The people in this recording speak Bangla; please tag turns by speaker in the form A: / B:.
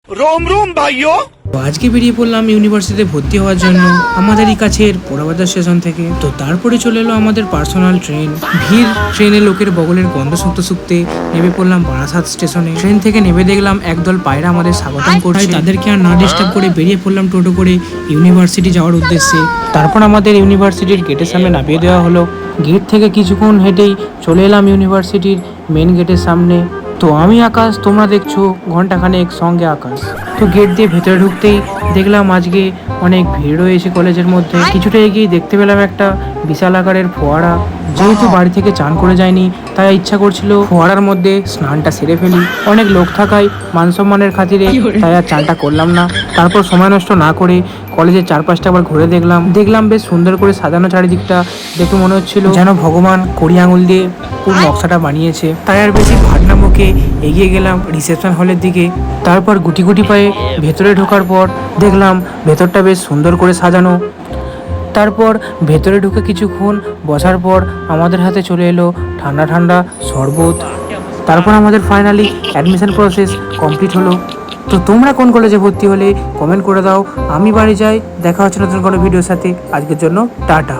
A: रोम रोम भाइयों।
B: তো আজকে বেরিয়ে পড়লাম ইউনিভার্সিটিতে ভর্তি হওয়ার জন্য আমাদেরই কাছের পোড়াবাজার স্টেশন থেকে। তো তারপরে চলে এলো আমাদের পার্সোনাল ট্রেন। ভিড় ট্রেনে লোকের বগলের গন্ধ শুকতে শুকতে নেমে পড়লাম বারাসাত স্টেশনে। ট্রেন থেকে নেমে দেখলাম একদল পায়রা আমাদের স্বাগতম করছে। তাদেরকে আর না ডিস্টার্ব করে বেরিয়ে পড়লাম টোটো করে ইউনিভার্সিটি যাওয়ার উদ্দেশ্যে। তারপর আমাদের ইউনিভার্সিটির গেটের সামনে নামিয়ে দেওয়া হলো। গেট থেকে কিছুক্ষণ হেঁটেই চলে এলাম ইউনিভার্সিটির মেন গেটের সামনে। তো আমি আকাশ, তোমরা দেখছো ঘন্টাখানেক সঙ্গে আকাশ। তো গেট দিয়ে ভেতরে ঢুকতেই দেখলাম আজকে অনেক ভিড় রয়েছে কলেজের মধ্যে। কিছুটা এগিয়ে দেখতে পেলাম একটা বিশাল আকারের ফোয়ারা। যেহেতু বাড়ি থেকে চান করে যায়নি তাই ইচ্ছা করছিল ফোয়ারার মধ্যে স্নানটা সেরে ফেলি। অনেক লোক থাকায় মান সম্মানের খাতিরে তাই আর চানটা করলাম না। তারপর সময় নষ্ট না করে কলেজের চারপাশটা আবার ঘুরে দেখলাম বেশ সুন্দর করে সাজানো চারিদিকটা। দেখে মনে হচ্ছিল যেন ভগবান কড়ি আঙুল দিয়ে পুরো নকশাটা বানিয়েছে। তাই আর বেশি ভাবনা মুখে এগিয়ে গেলাম রিসেপশন হলের দিকে। তারপর গুটি গুটি পায়ে ভেতরে ঢোকার পর দেখলাম ভেতরটা বেশ সুন্দর করে সাজানো। তারপর ভেতরে ঢুকে কিছুক্ষণ বসার পর আমাদের হাতে চলে এলো ঠান্ডা ঠান্ডা শরবত। তারপর আমাদের ফাইনালি অ্যাডমিশন প্রসেস কমপ্লিট হলো। তো তোমরা কোন কলেজে ভর্তি হলে কমেন্ট করে দাও। আমি বাড়ি যাই, দেখা হচ্ছে নতুন কোনো ভিডিওর সাথে। আজকের জন্য টাটা।